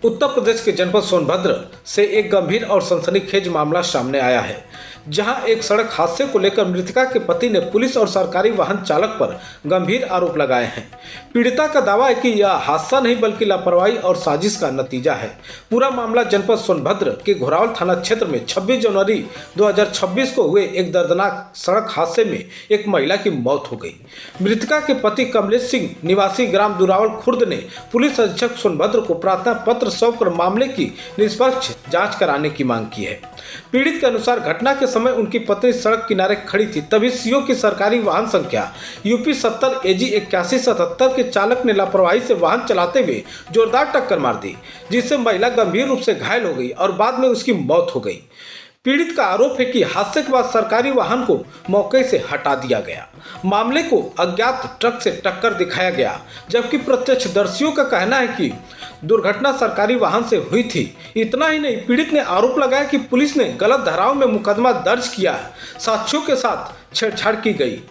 उत्तर प्रदेश के जनपद सोनभद्र से एक गंभीर और सनसनीखेज मामला सामने आया है, जहां एक सड़क हादसे को लेकर मृतका के पति ने पुलिस और सरकारी वाहन चालक पर गंभीर आरोप लगाए हैं। पीड़िता का दावा है कि यह हादसा नहीं बल्कि लापरवाही और साजिश का नतीजा है। पूरा मामला जनपद सोनभद्र के घोरावल थाना क्षेत्र में 26 जनवरी 2026 को हुए एक दर्दनाक सड़क हादसे में एक महिला की मौत हो गई। मृतका के पति कमलेश सिंह निवासी ग्राम दुरावल खुर्द ने पुलिस अधीक्षक सोनभद्र को प्रार्थना पत्र सौंपकर मामले की निष्पक्ष जांच कराने की मांग की है। पीड़ित के अनुसार घटना के समय उनकी पत्नी सड़क किनारे खड़ी थी, तभी सीओ की सरकारी वाहन संख्या यूपी 70 AG 8177 के चालक ने लापरवाही से वाहन चलाते हुए जोरदार टक्कर मार दी, जिससे महिला गंभीर रूप से घायल हो गई और बाद में उसकी मौत हो गई। पीड़ित का आरोप है कि हादसे के बाद सरकारी वाहन को मौके से हटा दिया गया। मामले को अज्ञात ट्रक से टक्कर दिखाया गया, जबकि प्रत्यक्षदर्शियों का कहना है कि दुर्घटना सरकारी वाहन से हुई थी। इतना ही नहीं, पीड़ित ने आरोप लगाया कि पुलिस ने गलत धाराओं में मुकदमा दर्ज किया, साक्ष्यों के साथ छेड़छाड़ की गई।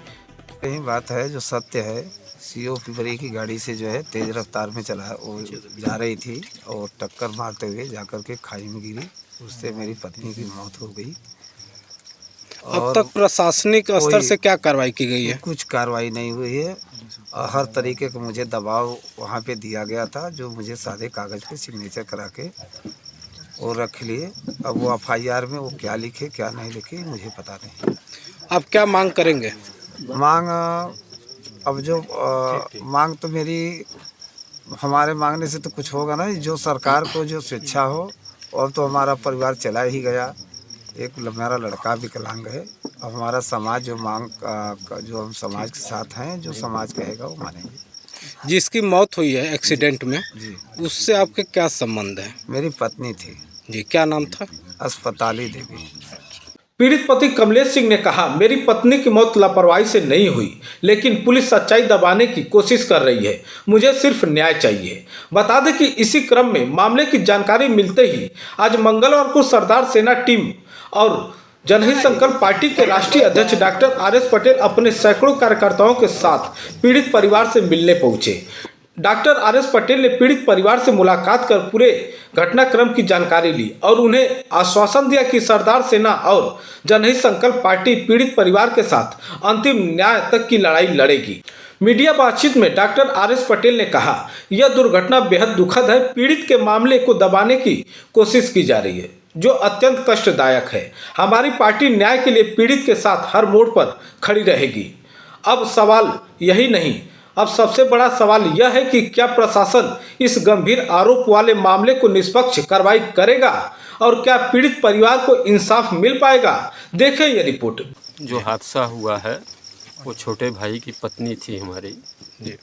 यही बात है जो सत्य है। सीओ पिपरी की गाड़ी से जो है तेज रफ्तार में चला वो जा रही थी और टक्कर मारते हुए जाकर के खाई में गिरी, उससे मेरी पत्नी की मौत हो गई। अब तक प्रशासनिक स्तर से क्या कार्रवाई की गई है? कुछ कार्रवाई नहीं हुई है और हर तरीके का मुझे दबाव वहाँ पे दिया गया था, जो मुझे सादे कागज़ पे सिग्नेचर करा के और रख लिए। अब वो FIR में वो क्या लिखे क्या नहीं लिखे मुझे पता नहीं। आप क्या मांग करेंगे? मांग अब जो मांग तो मेरी हमारे मांगने से तो कुछ होगा ना, जो सरकार को जो शिक्षा हो। और तो हमारा परिवार चला ही गया, एक मेरा लड़का विकलांग है। अब हमारा समाज जो मांग जो हम समाज के साथ हैं, जो समाज कहेगा वो मानेंगे। जिसकी मौत हुई है एक्सीडेंट में जी, उससे आपके क्या संबंध है? मेरी पत्नी थी जी, क्या नाम था? अस्पताली देवी। पीड़ित पति कमलेश सिंह ने कहा, मेरी पत्नी की मौत लापरवाही से नहीं हुई, लेकिन पुलिस सच्चाई दबाने की कोशिश कर रही है। मुझे सिर्फ न्याय चाहिए। बता दें कि इसी क्रम में मामले की जानकारी मिलते ही आज मंगलवार को सरदार सेना टीम और जनहित संकल्प पार्टी के राष्ट्रीय अध्यक्ष डॉक्टर RS पटेल अपने सैकड़ों कार्यकर्ताओं के साथ पीड़ित परिवार से मिलने पहुंचे। डॉक्टर RS पटेल ने पीड़ित परिवार से मुलाकात कर पूरे घटनाक्रम की जानकारी ली और उन्हें आश्वासन दिया कि सरदार सेना और जनहित संकल्प पार्टी पीड़ित परिवार के साथ अंतिम न्याय तक की लड़ाई लड़ेगी। मीडिया बातचीत में डॉक्टर RS पटेल ने कहा, यह दुर्घटना बेहद दुखद है। पीड़ित के मामले को दबाने की कोशिश की जा रही है, जो अत्यंत कष्टदायक है। हमारी पार्टी न्याय के लिए पीड़ित के साथ हर मोड़ पर खड़ी रहेगी। अब सवाल यही नहीं, अब सबसे बड़ा सवाल यह है कि क्या प्रशासन इस गंभीर आरोप वाले मामले को निष्पक्ष कार्रवाई करेगा और क्या पीड़ित परिवार को इंसाफ मिल पाएगा। देखें ये रिपोर्ट। जो हादसा हुआ है वो छोटे भाई की पत्नी थी हमारी। जी,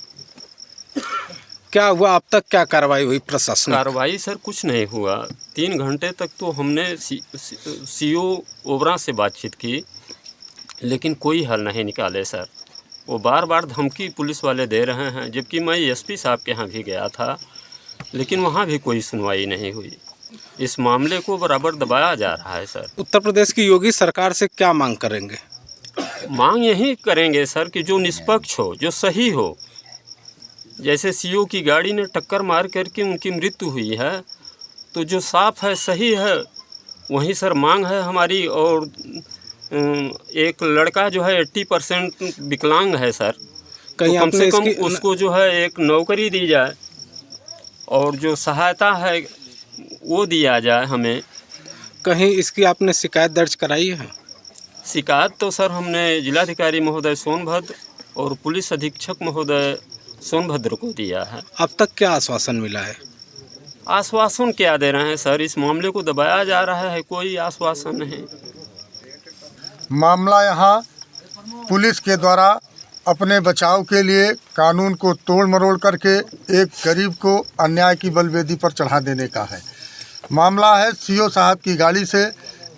क्या हुआ? अब तक क्या कार्रवाई हुई प्रशासन? कार्रवाई सर कुछ नहीं हुआ। 3 घंटे तक तो हमने सीओ ओबरा से बातचीत की, लेकिन कोई हल नहीं निकाले सर। वो बार बार धमकी पुलिस वाले दे रहे हैं, जबकि मैं SP साहब के यहाँ भी गया था, लेकिन वहाँ भी कोई सुनवाई नहीं हुई। इस मामले को बराबर दबाया जा रहा है सर। उत्तर प्रदेश की योगी सरकार से क्या मांग करेंगे? मांग यही करेंगे सर कि जो निष्पक्ष हो, जो सही हो। जैसे CO की गाड़ी ने टक्कर मार करके उनकी मृत्यु हुई है, तो जो साफ है सही है वही सर मांग है हमारी। और एक लड़का जो है 80% विकलांग है सर, कहीं तो कम से कम इसकी उसको जो है एक नौकरी दी जाए और जो सहायता है वो दिया जाए हमें। कहीं इसकी आपने शिकायत दर्ज कराई है? शिकायत तो सर हमने जिलाधिकारी महोदय सोनभद्र और पुलिस अधीक्षक महोदय सोनभद्र को दिया है। अब तक क्या आश्वासन मिला है? आश्वासन क्या दे रहे हैं सर? इस मामले को दबाया जा रहा है, कोई आश्वासन नहीं। मामला यहाँ पुलिस के द्वारा अपने बचाव के लिए कानून को तोड़ मरोड़ करके एक गरीब को अन्याय की बलवेदी पर चढ़ा देने का है। मामला है CO साहब की गाड़ी से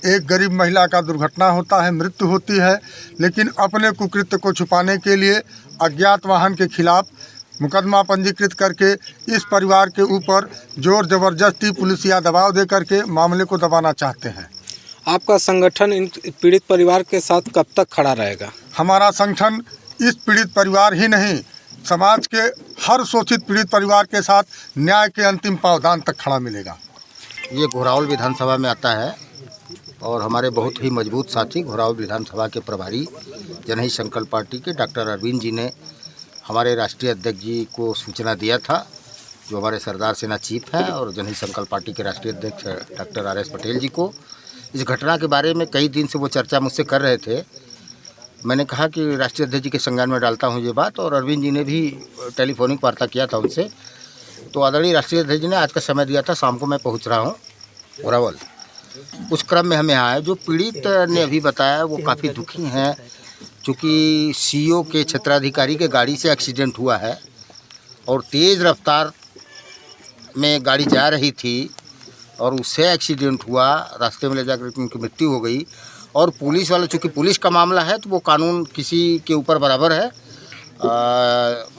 एक गरीब महिला का दुर्घटना होता है, मृत्यु होती है, लेकिन अपने कुकृत्य को छुपाने के लिए अज्ञात वाहन के खिलाफ मुकदमा पंजीकृत करके इस परिवार के ऊपर जोर ज़बरदस्ती पुलिसिया दबाव दे करके मामले को दबाना चाहते हैं। आपका संगठन इन पीड़ित परिवार के साथ कब तक खड़ा रहेगा? हमारा संगठन इस पीड़ित परिवार ही नहीं समाज के हर शोषित पीड़ित परिवार के साथ न्याय के अंतिम पावदान तक खड़ा मिलेगा। ये घोरावल विधानसभा में आता है और हमारे बहुत ही मजबूत साथी घोरावल विधानसभा के प्रभारी जनहित संकल्प पार्टी के डॉक्टर अरविंद जी ने हमारे राष्ट्रीय अध्यक्ष जी को सूचना दिया था, जो हमारे सरदार सेना चीफ हैं और जनहित संकल्प पार्टी के राष्ट्रीय अध्यक्ष डॉक्टर RS पटेल जी को। इस घटना के बारे में कई दिन से वो चर्चा मुझसे कर रहे थे। मैंने कहा कि राष्ट्रीय अध्यक्ष जी के संज्ञान में डालता हूँ ये बात, और अरविंद जी ने भी टेलीफोनिक वार्ता किया था उनसे। तो आदरणीय राष्ट्रीय अध्यक्ष जी ने आज का समय दिया था, शाम को मैं पहुँच रहा हूँ घोरावल। उस क्रम में हम यहाँ आए। जो पीड़ित ने अभी बताया वो काफ़ी दुखी हैं, चूँकि CO के क्षेत्राधिकारी के गाड़ी से एक्सीडेंट हुआ है और तेज़ रफ्तार में गाड़ी जा रही थी और उससे एक्सीडेंट हुआ, रास्ते में ले जाकर उनकी मृत्यु हो गई। और पुलिस वाले, चूँकि पुलिस का मामला है तो वो कानून किसी के ऊपर बराबर है,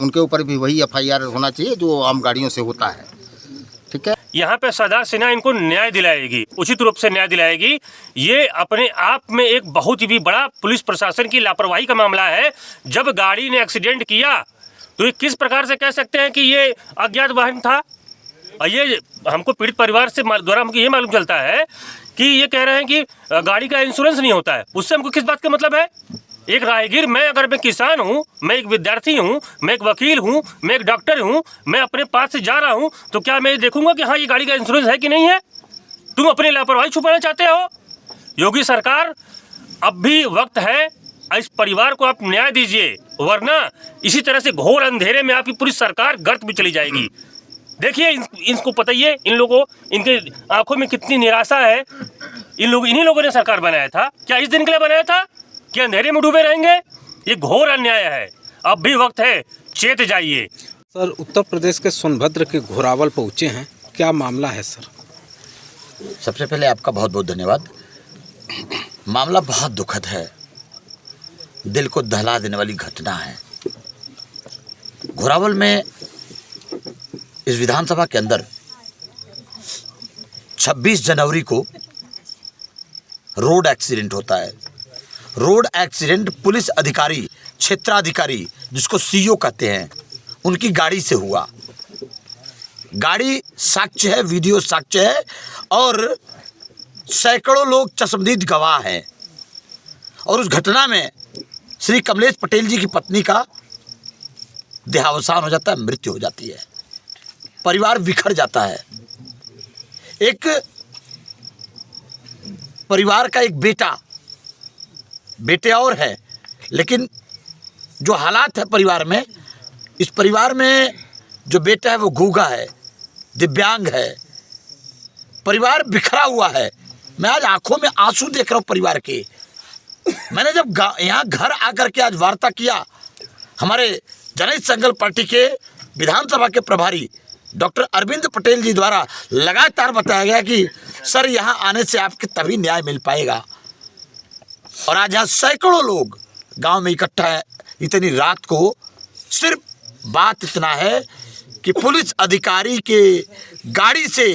उनके ऊपर भी वही FIR होना चाहिए जो आम गाड़ियों से होता है। ठीक है, यहाँ पे सरदार सेना इनको न्याय दिलाएगी, उचित रूप से न्याय दिलाएगी। ये अपने आप में एक बहुत ही बड़ा पुलिस प्रशासन की लापरवाही का मामला है। जब गाड़ी ने एक्सीडेंट किया तो ये किस प्रकार से कह सकते हैं कि ये अज्ञात वाहन था? और ये हमको पीड़ित परिवार से द्वारा हमको ये मालूम चलता है कि ये कह रहे हैं कि गाड़ी का इंश्योरेंस नहीं होता है। उससे हमको किस बात का मतलब है? एक राहगीर, अगर मैं किसान हूँ, मैं एक विद्यार्थी हूँ, मैं एक वकील हूँ, मैं एक डॉक्टर हूँ, मैं अपने पास से जा रहा हूँ, तो क्या मैं देखूंगा कि हाँ ये गाड़ी का इंश्योरेंस है कि नहीं है? तुम अपनी लापरवाही छुपाना चाहते हो। योगी सरकार, अब भी वक्त है, इस परिवार को आप न्याय दीजिए, वरना इसी तरह से घोर अंधेरे में आपकी पूरी सरकार गर्त में चली जाएगी। देखिए इनको पता ही है, इन लोगों, इनके आंखों में कितनी निराशा है। इन्हीं लोगों ने सरकार बनाया था। क्या इस दिन के लिए बनाया था कि अंधेरे में डूबे रहेंगे? ये घोर अन्याय है। अब भी वक्त है, चेत जाइए। सर, उत्तर प्रदेश के सोनभद्र के घोरावल पहुँचे हैं, क्या मामला है सर? सबसे पहले आपका बहुत बहुत धन्यवाद। मामला बहुत दुखद है, दिल को दहला देने वाली घटना है। घोरावल में इस विधानसभा के अंदर 26 जनवरी को रोड एक्सीडेंट होता है। रोड एक्सीडेंट पुलिस अधिकारी, क्षेत्राधिकारी, जिसको CO कहते हैं, उनकी गाड़ी से हुआ। गाड़ी साक्ष्य है, वीडियो साक्ष्य है, और सैकड़ों लोग चश्मदीद गवाह हैं। और उस घटना में श्री कमलेश पटेल जी की पत्नी का देहावसान हो जाता है, मृत्यु हो जाती है, परिवार बिखर जाता है। एक परिवार का एक बेटे और है, लेकिन जो हालात है परिवार में, इस परिवार में जो बेटा है वो गूंगा है, दिव्यांग है, परिवार बिखरा हुआ है। मैं आज आंखों में आंसू देख रहा हूँ परिवार के। मैंने जब यहाँ घर आकर के आज वार्ता किया, हमारे जनहित संकल्प पार्टी के विधानसभा के प्रभारी डॉक्टर अरविंद पटेल जी द्वारा लगातार बताया गया कि सर यहाँ आने से आपके तभी न्याय मिल पाएगा। और आज यहाँ सैकड़ों लोग गांव में इकट्ठा है इतनी रात को। सिर्फ बात इतना है कि पुलिस अधिकारी के गाड़ी से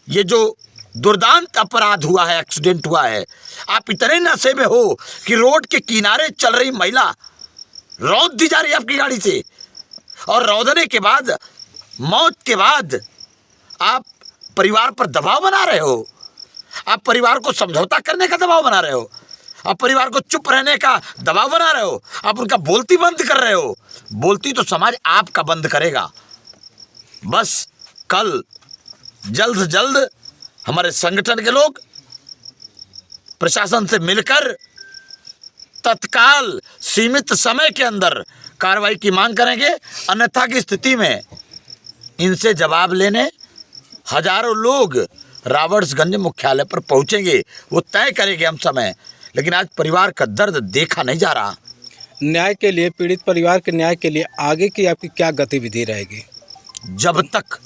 ये जो दुर्दांत अपराध हुआ है, एक्सीडेंट हुआ है, आप इतने नशे में हो कि रोड के किनारे चल रही महिला रौंद दी जा रही है आपकी गाड़ी से, और रौंदने के बाद, मौत के बाद आप परिवार पर दबाव बना रहे हो, आप परिवार को समझौता करने का दबाव बना रहे हो, आप परिवार को चुप रहने का दबाव बना रहे हो, आप उनका बोलती बंद कर रहे हो। बोलती तो समाज आपका बंद करेगा। बस कल जल्द से जल्द हमारे संगठन के लोग प्रशासन से मिलकर तत्काल सीमित समय के अंदर कार्रवाई की मांग करेंगे। अन्यथा की स्थिति में इनसे जवाब लेने हजारों लोग रावड़गंज मुख्यालय पर पहुंचेंगे। वो तय करेंगे हम समय, लेकिन आज परिवार का दर्द देखा नहीं जा रहा। न्याय के लिए, पीड़ित परिवार के न्याय के लिए आगे की आपकी क्या गतिविधि रहेगी? जब तक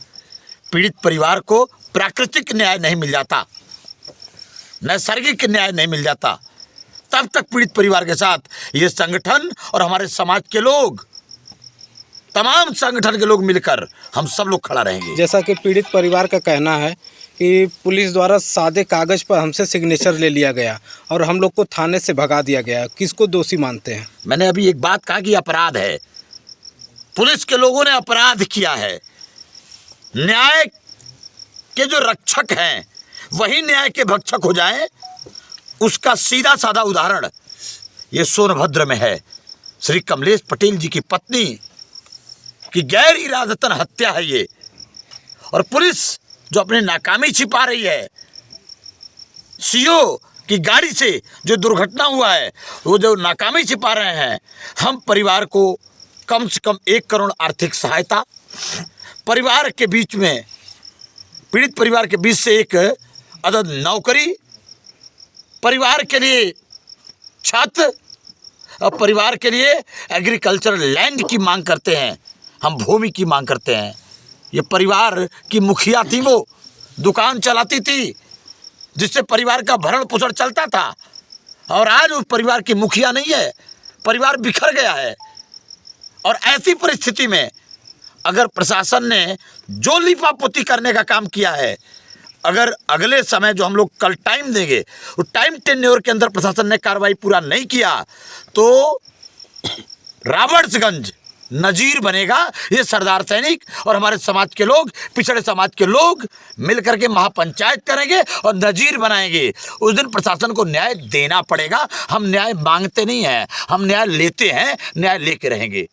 पीड़ित परिवार को प्राकृतिक न्याय नहीं मिल जाता, नैसर्गिक न्याय नहीं मिल जाता, तब तक पीड़ित परिवार के साथ ये संगठन और हमारे समाज के लोग, तमाम संगठन के लोग मिलकर हम सब लोग खड़ा रहेंगे। जैसा कि पीड़ित परिवार का कहना है कि पुलिस द्वारा सादे कागज पर हमसे सिग्नेचर ले लिया गया और हम लोग को थाने से भगा दिया गया, किसको दोषी मानते हैं? मैंने अभी एक बात कहा कि अपराध है, पुलिस के लोगों ने अपराध किया है, न्याय के जो रक्षक हैं वही न्याय के भक्षक हो जाएं, उसका सीधा साधा उदाहरण ये सोनभद्र में है। श्री कमलेश पटेल जी की पत्नी की गैर इरादतन हत्या है ये, और पुलिस जो अपनी नाकामी छिपा रही है, सीओ की गाड़ी से जो दुर्घटना हुआ है वो जो नाकामी छिपा रहे हैं। हम परिवार को कम से कम 1 करोड़ आर्थिक सहायता, परिवार के बीच में, पीड़ित परिवार के बीच से 1 अदद नौकरी, परिवार के लिए छत और परिवार के लिए एग्रीकल्चर लैंड की मांग करते हैं। हम भूमि की मांग करते हैं। ये परिवार की मुखिया थी, वो दुकान चलाती थी जिससे परिवार का भरण पोषण चलता था, और आज उस परिवार की मुखिया नहीं है, परिवार बिखर गया है। और ऐसी परिस्थिति में अगर प्रशासन ने जो लीपापोती करने का काम किया है, अगर अगले समय जो हम लोग कल टाइम देंगे वो टाइम टेन्योर के अंदर प्रशासन ने कार्रवाई पूरा नहीं किया तो रॉबर्ट्सगंज नजीर बनेगा। ये सरदार सैनिक और हमारे समाज के लोग, पिछड़े समाज के लोग मिलकर के महापंचायत करेंगे और नजीर बनाएंगे। उस दिन प्रशासन को न्याय देना पड़ेगा। हम न्याय मांगते नहीं हैं, हम न्याय लेते हैं, न्याय लेके रहेंगे।